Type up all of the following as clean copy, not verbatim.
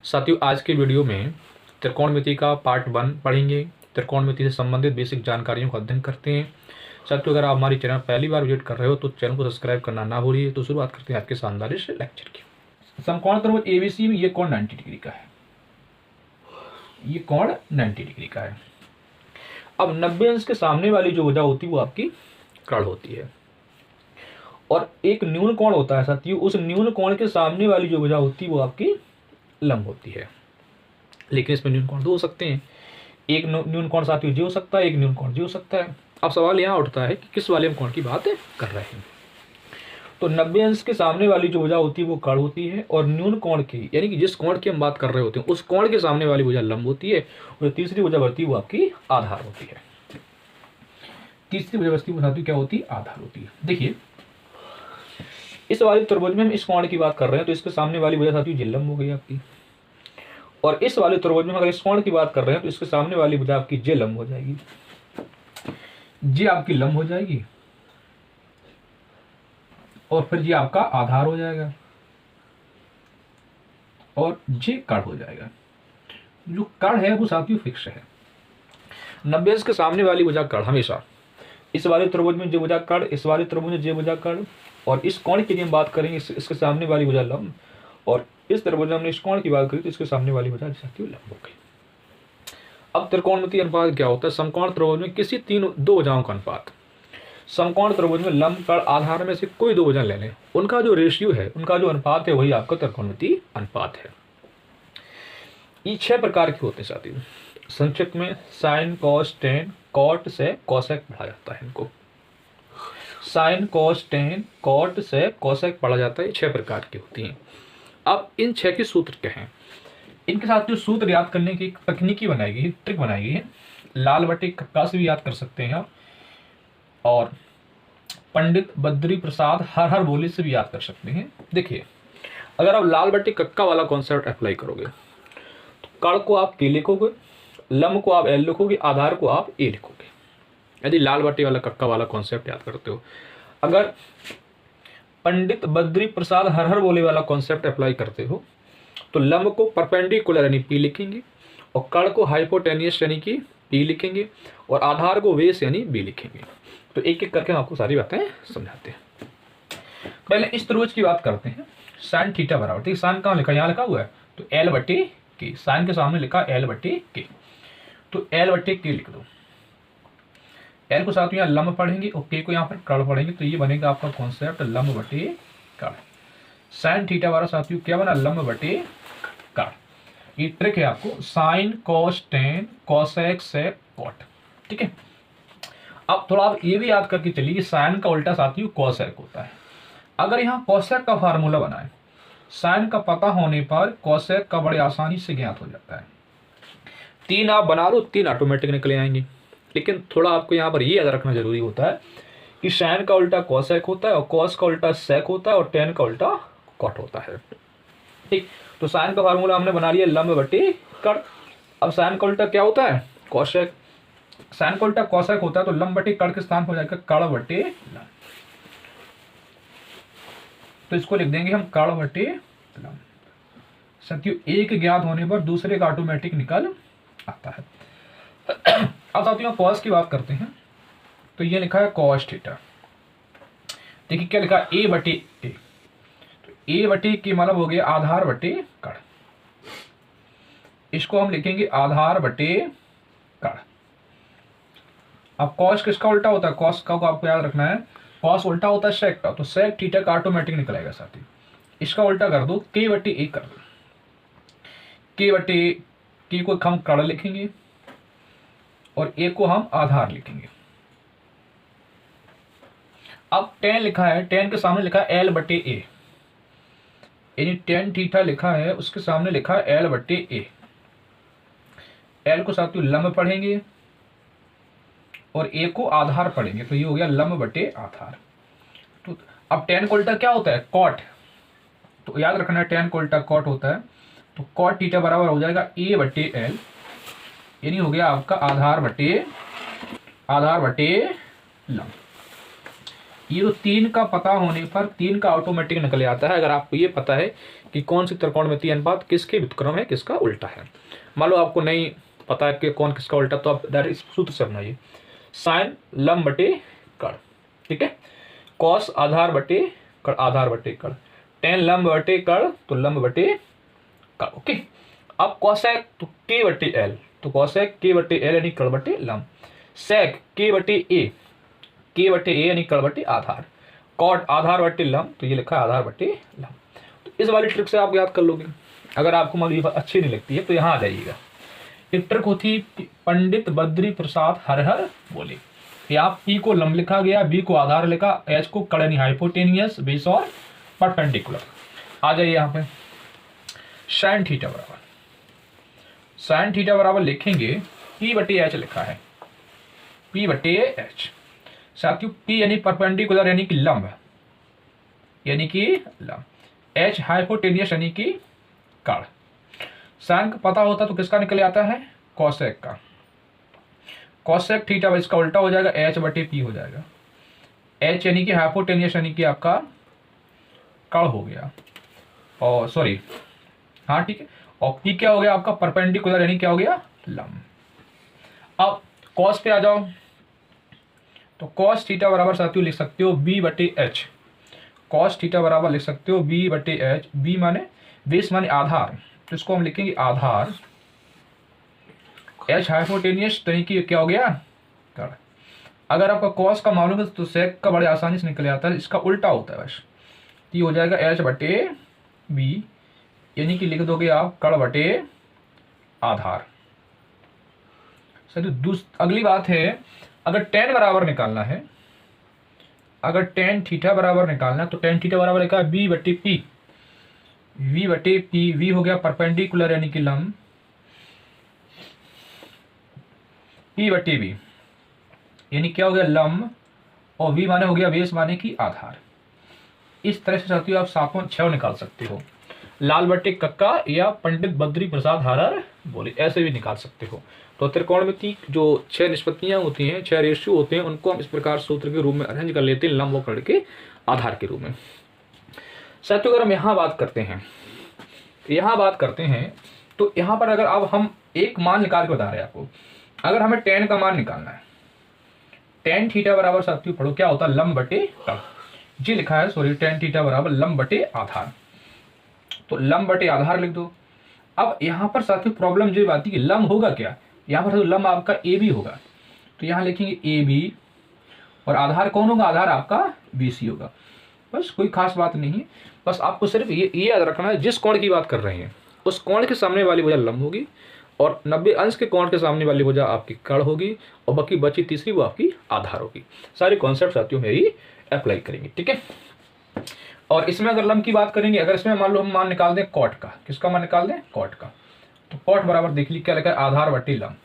साथियों, आज के वीडियो में त्रिकोणमिति का पार्ट 1 पढ़ेंगे। त्रिकोणमिति से संबंधित बेसिक जानकारियों का अध्ययन करते हैं। साथियों, अगर आप हमारी चैनल पहली बार विजिट कर रहे हो तो चैनल को सब्सक्राइब करना ना भूलिए। तो शुरुआत करते हैं आज के शानदार इस लेक्चर की। समकोण त्रिभुज एबीसी में ये कोण 90 डिग्री का है, ये कोण 90 डिग्री का है। अब 90 अंश के सामने वाली जो भुजा होती है वो आपकी कर्ण होती है, और एक न्यून कोण होता है साथियों, उस न्यून कोण के सामने वाली जो भुजा होती है वो आपकी लंब होती है। लेकिन इसमें न्यून कोण दो हो सकते हैं, एक न्यून कोण साथियों जी हो सकता है, एक न्यून कोण जी हो सकता है। अब सवाल यहाँ उठता है कि किस वाले कोण की बात कर रहे हैं। तो 90 अंश के सामने वाली जो भुजा होती है वो कर्ण होती है, और न्यून कोण की यानी कि जिस कोण की हम बात कर रहे होते हैं उस कोण के सामने वाली भुजा लंब होती है, और तीसरी भुजा बढ़ती है वो आपकी आधार होती है। तीसरी भुजा बढ़ती है साथियों क्या होती है? आधार होती है। देखिए, इस वाली त्रिभुज में हम इस कोण की बात कर रहे हैं तो इसके सामने वाली भुजा साथियों जी लंब हो गई आपकी, और इस वाले त्रिभुज में अगर इस कोण की बात कर रहे हैं तो इसके सामने वाली भुजा आपकी जे लंब हो जाएगी, जे आपकी लंब हो जाएगी, और फिर ये आपका आधार हो जाएगा, और जे कर्ण हो जाएगा। जो कर्ण है वो साथियों फिक्स है। 90 अंश के सामने वाली भुजा कर्ण हमेशा, इस वाले त्रिभुज में जे भुजा कर्ण, इस वाले त्रिभुज में जे भुजा कर्ण, और इस कोण के लिए हम बात करेंगे इसके सामने वाली भुजा लंब, और इस त्रिभुज में हमने इस कोण की बात करी तो इसके सामने वाली भुजा साथियों लंब हो गई। अब त्रिकोणमिति अनुपात क्या होता है? समकोण त्रिभुज में किसी दो भुजाओं का अनुपात। समकोण त्रिभुज में लंब कर्ण आधार में से कोई दो भुजा ले लें, उनका जो रेशियो है, उनका जो अनुपात है वही आपका त्रिकोणमिति अनुपात है। ये 6 प्रकार के होते हैं साथियों। संक्षिप्त में साइन, कॉस, टेन, कॉट से कोसेक पढ़ा जाता है। इनको साइन, कॉस, टेन, कॉट से कोसेक पढ़ा जाता है। 6 प्रकार की होती हैं। अब इन 6 के सूत्र क्या हैं? इनके साथ जो सूत्र याद करने की तकनीकी बनाई गई है, ट्रिक बनाई गई है, लाल बटे कक्का से भी याद कर सकते हैं आप, और पंडित बद्री प्रसाद हर हर बोले से भी याद कर सकते हैं। देखिए, अगर आप लाल बटे कक्का वाला कॉन्सेप्ट अप्लाई करोगे तो कर्ण को आप के लिखोगे, लंब को आप एल लिखोगे, आधार को आप ए लिखोगे, यदि लाल बटे वाला कक्का वाला कॉन्सेप्ट याद करते हो। अगर पंडित बद्री प्रसाद हर हर बोले वाला कॉन्सेप्ट अप्लाई करते हो तो लंब को परपेंडिकुलर यानी पी लिखेंगे, और कर्ण को हाइपोटेनियस यानी कि पी लिखेंगे, और आधार को वेस यानी बी लिखेंगे। तो एक एक करके हम आपको सारी बातें समझाते हैं। पहले इस त्रिभुज की बात करते हैं। साइन थीटा बराबर, ठीक, साइन कहाँ लिखा? यहाँ लिखा हुआ है, तो एल बटे के, साइन के सामने लिखा एल बटे के, तो एल बटे के लिख दो। एल को साथ में यहाँ लंब पढ़ेंगे और के को यहाँ पर कर्ण पढ़ेंगे, तो ये बनेगा आपका कॉन्सेप्ट लंब बटे कर्ण। साइन थीटा वाला साथियों क्या बना? लंब बटे कर्ण। ये ट्रिक है आपको, साइन, कॉस, टेन, कोसेक, सेक, कॉट, ठीक है। अब थोड़ा आप ये भी याद करके चलिए कि साइन का उल्टा साथियों कोसेक होता है। अगर यहाँ कोसेक का फार्मूला बनाए, साइन का पता होने पर कोसेक का बड़े आसानी से ज्ञात हो जाता है। 3 आप बना लो, 3 ऑटोमेटिक निकले आएंगे। लेकिन थोड़ा आपको यहाँ पर ये याद रखना जरूरी होता है कि साइन का उल्टा कोसेक होता है, और कॉस का उल्टा सेक होता है, और टेन का उल्टा कॉट होता है, ठीक। तो साइन का फार्मूला हमने बना लिया लंब बटे कर्ण। अब साइन का उल्टा क्या होता है? कोसेक। साइन का उल्टा कोसेक होता है, तो लंब बटे कर्ण के स्थान पर हो जाएगा कर्ण बटे लंब। तो इसको लिख देंगे हम कर्ण बटे लंब। साथियों, एक ज्ञात होने पर दूसरे का ऑटोमेटिक निकल आता है। अब साथियों कॉस की बात करते हैं, तो ये लिखा है कॉस थीटा। देखिए क्या लिखा? ए बटे ए, तो ए बटे के मतलब हो गया आधार बटे कर्ण। इसको हम लिखेंगे आधार बटे कर्ण। अब कॉस किसका उल्टा होता है? कॉस का को आपको याद रखना है, कॉस उल्टा होता है सेक का, तो सेक थीटा का ऑटोमेटिक निकलेगा साथी। इसका उल्टा कर दो, के बटे ए कर दो। के बटे के को हम कर्ण लिखेंगे, और ए को हम आधार लिखेंगे। अब टेन लिखा है, टेन के सामने लिखा है एल बटे ए, यानी टेन थीटा लिखा है, उसके सामने लिखा है एल बटे ए। एल को साथियों लंब पढ़ेंगे और ए को आधार पढ़ेंगे, तो ये हो गया लंब बटे आधार। तो अब टेन को उल्टा क्या होता है? कॉट। तो याद रखना है टेन को उल्टा कॉट होता है, तो कॉट थीटा बराबर हो जाएगा ए बटे एल, यानी हो गया आपका आधार बटे लंब। ये तो 3 का पता होने पर 3 का ऑटोमेटिक निकल आता है, अगर आपको ये पता है कि कौन सी त्रिकोणमितीय अनुपात किसके व्युत्क्रम है, किसका उल्टा है। मान लो आपको नहीं पता है कि कौन किसका उल्टा, तो आप डायरेक्ट इस सूत्र से अपनाइए, साइन लंब बटे कड़, ठीक है, कॉस आधार बटे कड़, आधार बटे कड़, टेन लंब बटे कड़ तो लंब बटे कड़, ओके। अब कॉसेक तो के बटे एल, तो कॉसेक के बटे एल यानी कड़ बटे लंब, सेक के बटे ए, के बटे ए यानी कड़ बटे आधार, कॉट आधार बटे लंब, तो ये लिखा है आधार बटे लंब। तो इस वाली ट्रिक से आप याद कर लोगे। अगर आपको मान लीजिए अच्छी नहीं लगती है तो यहाँ आ जाइएगा। एक ट्रिक होती पंडित बद्री प्रसाद हर हर बोले, यहाँ पी को लंब लिखा गया, बी को आधार लिखा, एच को कड़ यानी हाइपोटेनियस, बेस और परपेंडिकुलर। आ जाइए यहाँ पे साइन थीटा बराबर, साइन थीटा बराबर लिखेंगे पी बटे एच लिखा है, पी बटे एच। साथियों पी यानी परपेंडिकुलर यानी कि लंब, यानी कि लंब, एच हाइपोटेनियस यानी कि कड़। साइन का पता होता तो किसका निकल आता है, कॉसेक का, कॉसेक थीटा इसका उल्टा हो जाएगा, एच बटे पी हो जाएगा, एच यानी कि हाइपोटेनियस यानी कि आपका कड़ हो गया, और सॉरी हाँ ठीक है, और पी क्या हो गया आपका परपेंडिकुलर यानी क्या हो गया, लंब। अब कॉस पे आ जाओ, तो कॉस थीटा बराबर साथियों लिख सकते हो बी बटे एच, कॉस थीटा बराबर लिख सकते हो बी बटे एच, बी माने बेस माने आधार, तो इसको हम लिखेंगे आधार, एच हाइपोटेनियस यानी कि क्या हो गया कड़। अगर आपका कॉस का मालूम है तो सेक का बड़े आसानी से निकल आता है, इसका उल्टा होता है बस, ये हो जाएगा एच बटे बी, यानी कि लिख दोगे आप कड़ बटे आधार। सर अगली बात है, अगर टेन बराबर निकालना है, अगर टेन थीटा बराबर निकालना है तो टेन थीटा बराबर लिखा है बी बटे पी, वी बटे पी, वी हो गया परपेंडिकुलर यानी कि लंब, पी बटे बी यानी क्या हो गया लंब, और वी माने हो गया बेस माने कि आधार। इस तरह से साथियों आप सातवां छह निकाल सकते हो, लाल बटे कक्का या पंडित बद्री प्रसाद हर बोले, ऐसे भी निकाल सकते हो। तो त्रिकोणमिति जो 6 निष्पत्तियां होती हैं, 6 रेशियो होते हैं, उनको हम इस प्रकार सूत्र के रूप में अरेंज कर लेते हैं, लंब और कड़ के आधार के रूप में। साथियों अगर हम यहाँ बात करते हैं, तो यहाँ पर अगर अब हम एक मान निकाल के बता रहे हैं आपको, अगर हमें टेन का मान निकालना है, टेन थीटा बराबर साथियों पढ़ो क्या होता है लंब बटे कड़, जी लिखा है सॉरी, टेन थीटा बराबर लंब बटे आधार, तो लंब बटे आधार लिख दो। अब यहाँ पर साथियों प्रॉब्लम जो बात है कि लंब होगा क्या, यहाँ पर तो लंब आपका ए बी होगा, तो यहाँ लिखेंगे ए बी, और आधार कौन होगा, आधार आपका बी सी होगा। बस कोई खास बात नहीं है, बस आपको सिर्फ ये याद रखना है जिस कोण की बात कर रहे हैं उस कोण के सामने वाली भुजा लंब होगी, और 90 अंश के कोण के सामने वाली भुजा आपकी कड़ होगी, और बाकी बची तीसरी वो आपकी आधार होगी। सारे कॉन्सेप्ट साथियों में ही अप्लाई करेंगे, ठीक है। और इसमें अगर लंब की बात करेंगे, अगर इसमें मान लो हम मान निकाल दें कॉट का, किसका मान निकाल दें, कॉट का, तो कॉट बराबर देख ली क्या लिखा है आधार बटे लंब,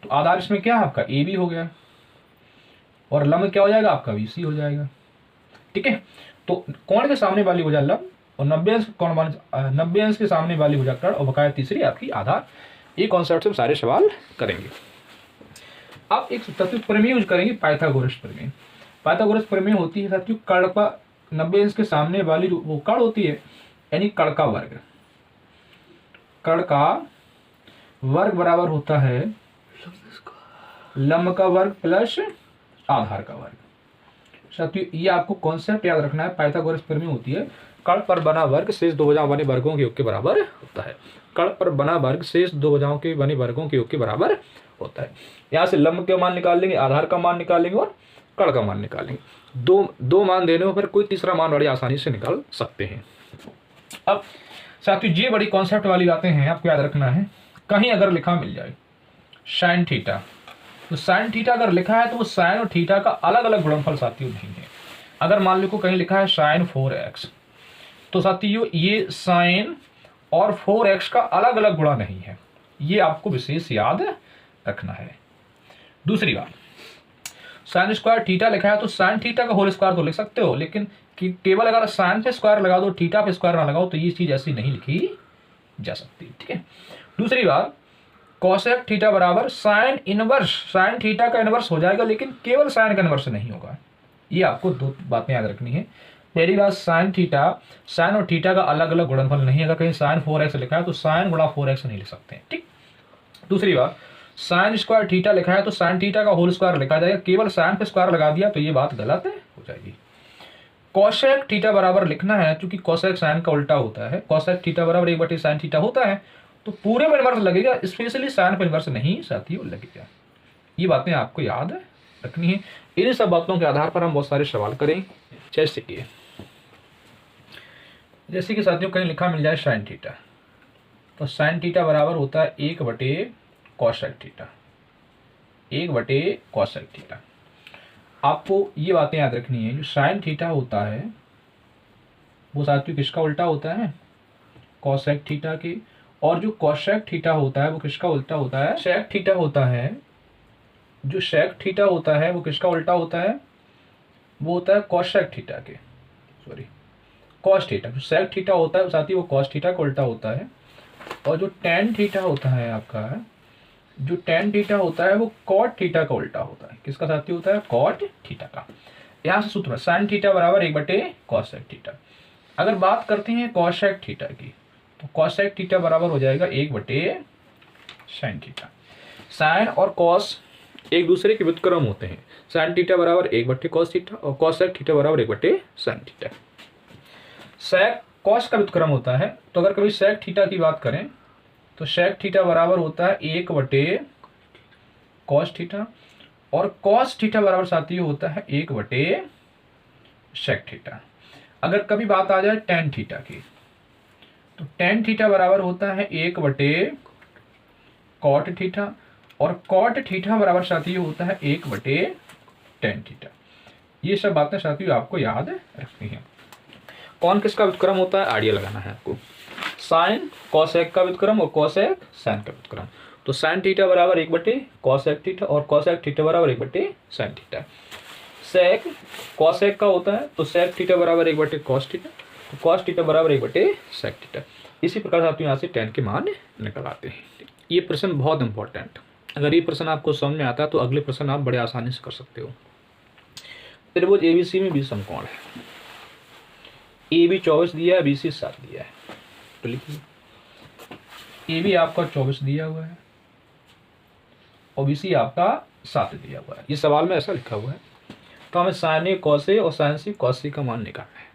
तो आधार इसमें क्या है आपका ए बी हो गया, और लंब क्या हो जाएगा आपका बी सी हो जाएगा, ठीक है। तो कोण के सामने वाली भुजा लंब, और 90 अंश कोण 90 अंश के सामने वाली भुजा कड़, और बकाया तीसरी आपकी आधार। ये कॉन्सेप्ट से हम सारे सवाल करेंगे। अब एक तत्व प्रमेय यूज करेंगे, पाइथागोरस प्रमेय। पाइथागोरस प्रमेय होती है साथियों कड़ का 90 अंश के सामने वाली वो कड़ होती है, यानी कड़ का वर्ग, कड़ का वर्ग बराबर होता है लंब का वर्ग प्लस आधार का वर्ग। साथियों ये आपको कॉन्सेप्ट याद रखना है, पाइथागोरस प्रमेय होती है कड़ पर बना वर्ग शेष दो भुजाओं वाले वर्गों के योग के बराबर होता है, कड़ पर बना वर्ग शेष दो भुजाओं के बने वर्गों के योग के बराबर होता है। यहाँ से लंब का मान निकाल लेंगे, आधार का मान निकालेंगे और कड़ का मान निकालेंगे, दो मान देने पर कोई तीसरा मान बड़ी आसानी से निकाल सकते हैं। अब साथियों ये बड़ी कॉन्सेप्ट वाली बातें हैं, आपको याद रखना है। कहीं अगर लिखा मिल जाए साइन थीटा, तो साइन थीटा अगर लिखा है तो वो साइन और थीटा का अलग अलग गुणनफल साथियों नहीं है। अगर मान लो कहीं लिखा है साइन 4x, तो साथियों ये साइन और 4x का अलग अलग गुणा नहीं है, ये आपको विशेष याद रखना है। दूसरी बात, साइन स्क्वायर थीटा लिखा है तो साइन थीटा का होल स्क्वायर तो लिख सकते हो, लेकिन केवल अगर साइन पे स्क्वायर लगा दो थीटा पे स्क्वायर ना लगाओ तो ये चीज ऐसी नहीं लिखी जा सकती, ठीक है। दूसरी बात, कॉसेक थीटा बराबर साइन इनवर्स, साइन थीटा का इनवर्स हो जाएगा, लेकिन केवल साइन का इनवर्स नहीं होगा, ये आपको दो बातें याद रखनी है। पहली बात, साइन थीटा, साइन और थीटा का अलग अलग गुणनफल नहीं है। अगर कहीं साइन 4x लिखा है तो साइन गुणा 4x नहीं लिख सकते हैं, ठीक। दूसरी बात, साइन स्क्वायर थीटा लिखा है तो साइन थीटा का होल स्क्वायर लिखा जाएगा, केवल साइन पे स्क्वायर लगा दिया तो ये बात गलत हो जाएगी। कोसेक थीटा बराबर लिखना है, क्योंकि कोसेक साइन का उल्टा होता है, कोसेक थीटा बराबर 1/sin थीटा होता है, तो पूरे पर इन्वर्स लगेगा, स्पेशली साइन पर इन्वर्स नहीं साथियों लगेगा। ये बातें आपको याद रखनी है। इन सब बातों के आधार पर हम बहुत सारे सवाल करें। जैसे कि साथियों कहीं लिखा मिल जाए साइन थीटा, तो साइन थीटा बराबर होता है 1/कोसेक थीटा, 1/कोसेक थीटा। आपको ये बातें याद रखनी है, जो साइन थीटा होता है वो साथियों किसका उल्टा होता है, कोसेक थीटा की। और जो कोसेक थीटा होता है वो किसका उल्टा होता है, सेक थीटा होता है। जो सेक थीटा होता है वो किसका उल्टा होता है, वो होता है कोसेक थीटा के, सॉरी कॉस थीटा। जो सेक थीटा होता है वो साथियों वो कॉस थीटा का उल्टा होता है। और जो टेन थीटा होता है आपका, जो टेन थीटा होता है वो कॉट थीटा का उल्टा होता है। किसका साथी होता है, कॉट थीटा का। यहाँ से सूत्र साइन थीटा बराबर 1/कोसेक थीटा। अगर बात करते हैं कोसेक थीटा की, तो कोसेक थीटा बराबर हो जाएगा 1/साइन थीटा। साइन और कॉस एक दूसरे के व्युत्क्रम होते हैं। साइन थीटा बराबर 1/कोस थीटा और कोसेक थीटा बराबर 1/साइन थीटा। सेक कॉस का व्युत्क्रम होता है, तो अगर कभी सेक थीटा की बात करें तो सेक थीटा बराबर होता है 1/कॉस थीटा और कॉस थीटा बराबर साथियों होता है 1/सेक थीटा। अगर कभी बात आ जाए टेन थीटा की, तो टेन थीटा बराबर होता है 1/कॉट थीटा और कॉट थीटा बराबर साथियों होता है 1/टेन थीटा। ये सब बातें साथियों आपको याद रखनी है। कौन किसका व्युत्क्रम होता है, आइडिया लगाना है आपको। साइन कोसेक का व्युत्क्रम और कोसेक साइन का व्युत्क्रम। तो साइन थीटा बराबर 1/कोसेक थीटा और कोसेक थीटा बराबर 1/साइन थीटा। सेक कोसेक का होता है तो सेक थीटा बराबर 1/कोस थीटा, तो कोस थीटा बराबर 1/सेक थीटा। इसी प्रकार साथियों यहाँ से टेन के मान निकल आते हैं। ये प्रश्न बहुत इंपॉर्टेंट, अगर ये प्रश्न आपको समझ में आता है तो अगले प्रश्न आप बड़े आसानी से कर सकते हो। त्रिभुज एबीसी में 20 समकोण है, AB 24 दिया है, BC 7 दिया है, तो लिखिए AB आपका 24 दिया हुआ है और BC आपका 7 दिया हुआ है। ये सवाल में ऐसा लिखा हुआ है, तो हमें साइन ए कॉस ए और साइन सी कॉस सी का मान निकालना है,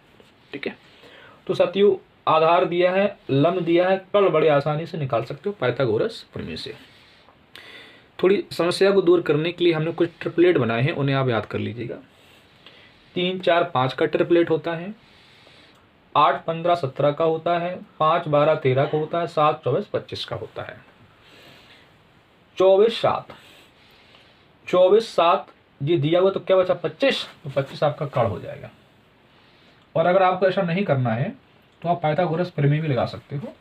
ठीक है। तो साथियों आधार दिया है, लंब दिया है, कर्ण बड़े आसानी से निकाल सकते हो पाइथागोरस प्रमेय से। थोड़ी समस्या को दूर करने के लिए हमने कुछ ट्रिपलेट बनाए हैं, उन्हें आप याद कर लीजिएगा। 3, 4, 5 का ट्रिपलेट होता है, 8, 15, 17 का होता है, 5, 12, 13 का होता है, 7, 24, 25 का होता है। 24, 7 ये दिया हुआ तो क्या बचा 25, तो 25 आपका कर्ण हो जाएगा। और अगर आपको ऐसा नहीं करना है तो आप पाइथागोरस प्रमेय भी लगा सकते हो।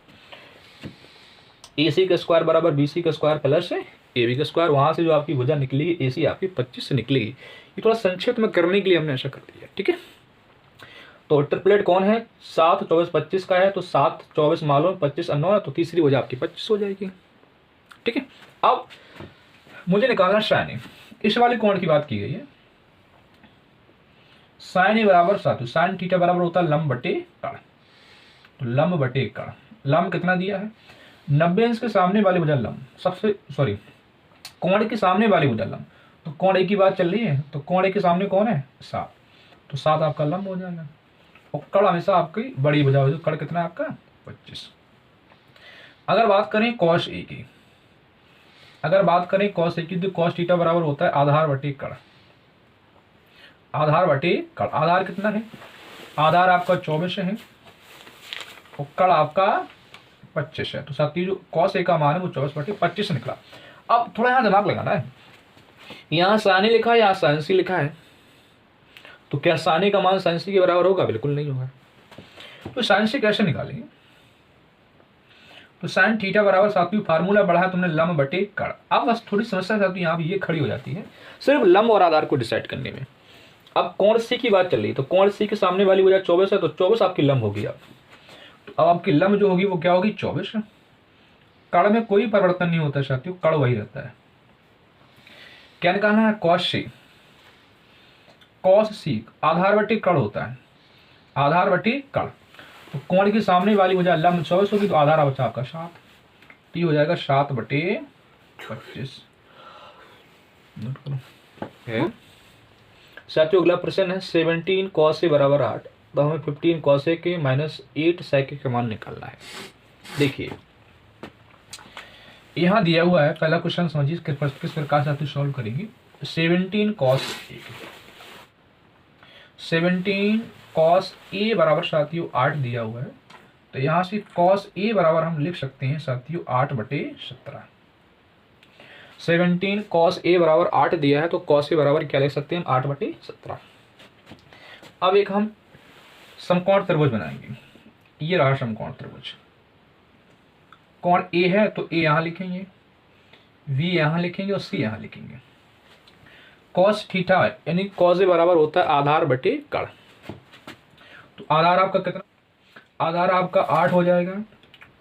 AC का स्क्वायर बराबर BC का स्क्वायर प्लस AB का स्क्वायर, वहां से जो आपकी भुजा निकलेगी AC आपकी 25 से निकलेगी। ये थोड़ा संक्षिप्त में करने के लिए हमने ऐसा कर दिया, ठीक है। तो ट्रिपलेट कौन है, 7, 24, 25 का है, तो 7, 24 मालूम, 25 अननोन है, तो तीसरी भुजा आपकी 25 हो जाएगी, ठीक है। अब मुझे निकालना साइन ए, इस वाले कोण की बात की गई है। साइन ए बराबर साथियों साइन थीटा बराबर होता है लंब बटे कर्ण, तो लंब बटे कर्ण। लंब कितना दिया है, 90 अंश के सामने वाली भुजा लंब, कोण के सामने वाली भुजा लंब, तो कोण ए की बात चल रही है, तो कोण ए के सामने कौन है 7, तो 7 आपका लंब हो जाएगा। और कर्ण हमेशा आपकी बड़ी भुजा हो, कर्ण कितना है आपका 25। अगर बात करें कॉस ए की, तो कॉस थीटा बराबर होता है आधार बटे कर्ण। आधार कितना है, आधार आपका 24 है और कर्ण आपका 25 है, तो साथी जो कॉस ए का मान है वो 24/25 निकला। अब थोड़ा यहाँ दिमाग लगाना है, यहाँ साइन ए लिखा है, यहाँ साइन सी लिखा है, तो क्या साइन ए का मान साइन सी के बराबर होगा, बिल्कुल नहीं होगा। तो साइन सी कैसे निकालेंगे, तो साइन थीटा बराबर साथियों फार्मूला बढ़ा है तुमने लंब बटे कर्ण। अब बस थोड़ी समस्या साथियों यहाँ भी ये खड़ी हो जाती है सिर्फ लंब और आधार को डिसाइड करने में। अब कोण सी की बात चल रही है, तो कोण सी के सामने वाली भुजा 24 है, तो 24 आपकी लंब होगी। अब तो अब आपकी लंब जो होगी वो क्या होगी 24। कर्ण में कोई परिवर्तन नहीं होता साथियों, कर्ण वही रहता है। क्या निकालना है, कॉस सी। कॉस सीक आधार बटे कड़ होता है, आधार बटे कड़। तो कोण की सामने वाली भुजा लंब 24 होगी तो आधार बचा आपका 7, तो ये हो जाएगा 7/25। नोट करो। साथियों अगला प्रश्न है 17 cos A बराबर 8, तो हमें 15 cos A के माइनस 8 sec A का मान निकालना है। देखिए यहाँ दिया हुआ है, पहला क्वेश्चन समझिए किस प्रकार से आप सॉल्व करेंगे। 17 cos A बराबर साथियों 8 दिया हुआ है, तो यहाँ से cos A बराबर हम लिख सकते हैं साथियों 8/17। 17 cos A बराबर 8 दिया है, तो cos A बराबर क्या लिख सकते हैं हम 8/17। अब एक हम समकोण त्रिभुज बनाएंगे। ये रहा समकोण त्रिभुज, कोण A है तो A यहाँ लिखेंगे, V यहाँ लिखेंगे और C यहाँ लिखेंगे। cos थीटा यानी cos A बराबर होता है आधार बटे कड़। तो आधार आपका कितना, आधार आपका 8 हो जाएगा,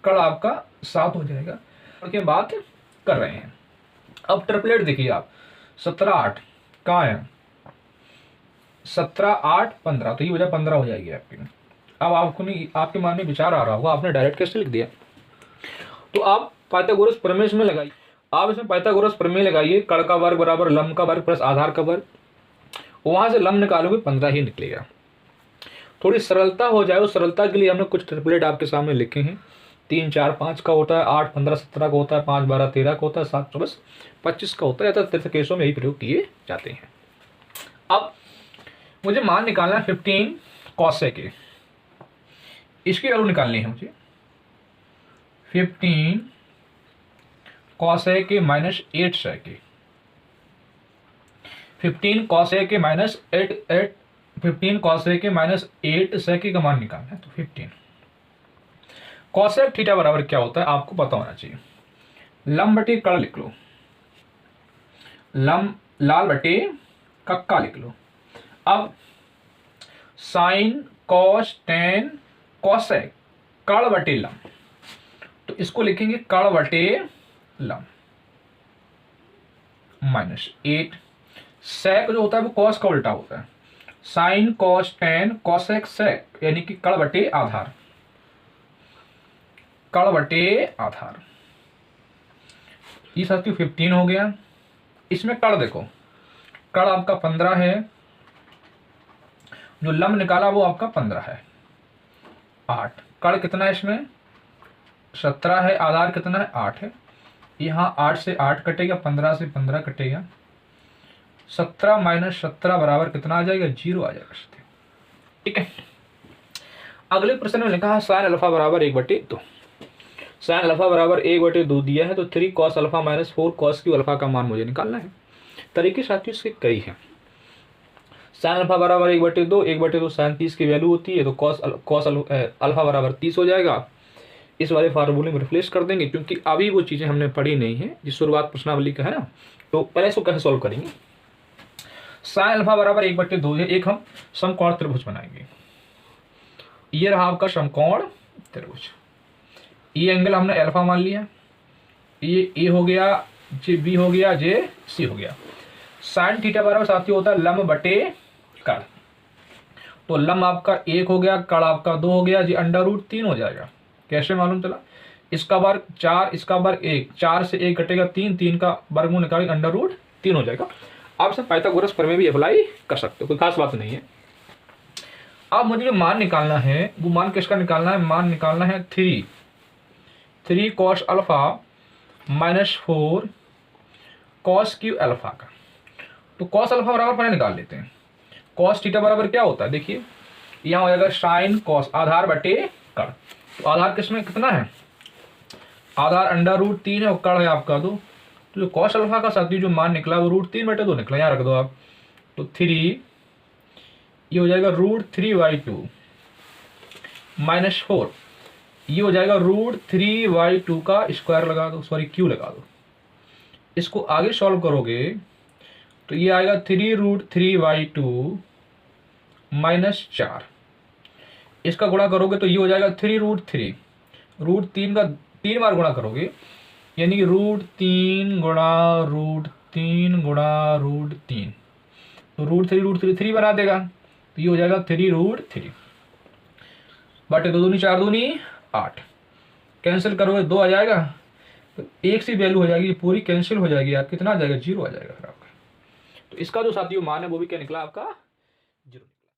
कड़ आपका 7 हो जाएगा, और बात कर रहे हैं। अब ट्रिपलेट देखिए आप, 17 8 कहाँ है, 17 8 15, तो ये वजह 15 हो जाएगी आपकी। अब आपको नहीं, आपके मन में विचार आ रहा होगा आपने डायरेक्ट कैसे लिख दिया, तो आप पाइथागोरस प्रमेय में लगाइए। आप इसमें पाइथागोरस प्रमेय लगाइए, कड़ का वर्ग बराबर लंब का वर्ग प्लस आधार का वर्ग, वहां से लंब निकालोगे 15 ही निकलेगा। थोड़ी सरलता हो जाए, उस सरलता के लिए हमने कुछ ट्रिपलेट आपके सामने लिखे हैं। 3 4 5 का होता है, 8 15 17 का होता है, 5 12 13 का होता है, 7 24 25 का होता है। ज्यादातर केसों में यही प्रयोग किए जाते हैं। अब मुझे मान निकालना है 15 cos A, इसकी वैल्यू निकालनी है मुझे। 15 cos A minus 8 sec A, 15 cos A minus 15 cos A minus 8 sec A का मान निकालना है। तो 15 cos A थीटा बराबर क्या होता है आपको पता होना चाहिए। लंब बटे कड़ लिख लो, लंब लाल बटे कक्का लिख लो। अब साइन कॉस टेन कॉसेक कड़ बटे लंब, तो इसको लिखेंगे कड़ बटे लंब माइनस 8। सेक जो होता है वो कॉस का उल्टा होता है, sine cos tan cosec sec यानी कि कड़ बटे आधार, कड़ बटे आधार। ये साथियों 15 हो गया। इसमें कड़ देखो, कड़ आपका 15 है, जो लंब निकाला वो आपका 15 है। 8 कड़ कितना है इसमें 17 है, आधार कितना है 8 है। यहाँ 8 से 8 कटेगा, 15 से 15 कटेगा, 17 माइनस 17 बराबर कितना आ जाएगा 0 आ जाएगा। ठीक है। अगले प्रश्न में लिखा है साइन अल्फा बराबर 1/2। साइन अल्फा बराबर 1/2 दिया है, तो 3 cos alpha minus 4 cos Q alpha का मान मुझे निकालना है। तरीके साथियों इसके कई हैं। साइन अल्फा बराबर 1/2 साइन 30 की वैल्यू होती है, तो cos अल्फा बराबर 30 हो जाएगा। इस वाले फार्मूले में रिप्लेस कर देंगे, क्योंकि अभी वो चीज़ें हमने पढ़ी नहीं है जिस शुरुआत प्रश्नावली का है ना, तो पहले इसको कैसे सॉल्व करेंगे। साइन अल्फा बराबर 1/2 है, एक हम समकोण त्रिभुज बनाएंगे। ये रहा आपका समकोण त्रिभुज, ये एंगल हमने अल्फा मान लिया, ये ए हो गया, जे बी हो गया, जे सी हो गया। साइन थीटा बराबर साथियों होता है लंब बटे कड़, तो लंब आपका 1 हो गया, कड़ आपका 2 हो गया, जी √3 हो जाएगा। कैसे मालूम चला, इसका वर्ग 4, इसका वर्ग 1, 4 से 1 कटेगा 3, 3 का वर्गमूल निकालेंगे √3 हो जाएगा। आप सब पाइथागोरस प्रमेय भी अप्लाई कर सकते हो, कोई खास बात नहीं है। अब मुझे जो मान निकालना है वो मान किसका निकालना है, मान निकालना है 3 cos alpha minus 4 cos Q alpha का। तो cos अल्फा बराबर पहले निकाल लेते हैं। cos थीटा बराबर क्या होता है, देखिए यहाँ हो जाएगा साइन cos आधार बटे कड़। तो आधार किसमें कितना है, आधार √3 है और कड़ है आपका 2। तो जो cos अल्फा का साथी जो मान निकला वो √3/2 निकला, यहाँ रख दो आप। तो 3 ये हो जाएगा √3/2 माइनस 4, ये हो जाएगा √3/2 का स्क्वायर लगा दो, सॉरी क्यू लगा दो। इसको आगे सॉल्व करोगे तो ये आएगा 3√3/2 माइनस 4, इसका गुणा करोगे तो ये हो जाएगा 3√3, √3 का 3 बार गुणा करोगे यानी कि √3 गुणा √3 गुणा √3 तो रूट थ्री बना देगा, तो ये हो जाएगा 3√3 बटे 2 दूनी 4 दूनी 8, कैंसिल करोगे 2 आ जाएगा, तो एक सी वैल्यू हो जाएगी, पूरी कैंसिल हो जाएगी, आप कितना आ जाएगा 0 आ जाएगा फिर आपका। तो इसका जो साथियों मान है वो भी क्या निकला आपका 0।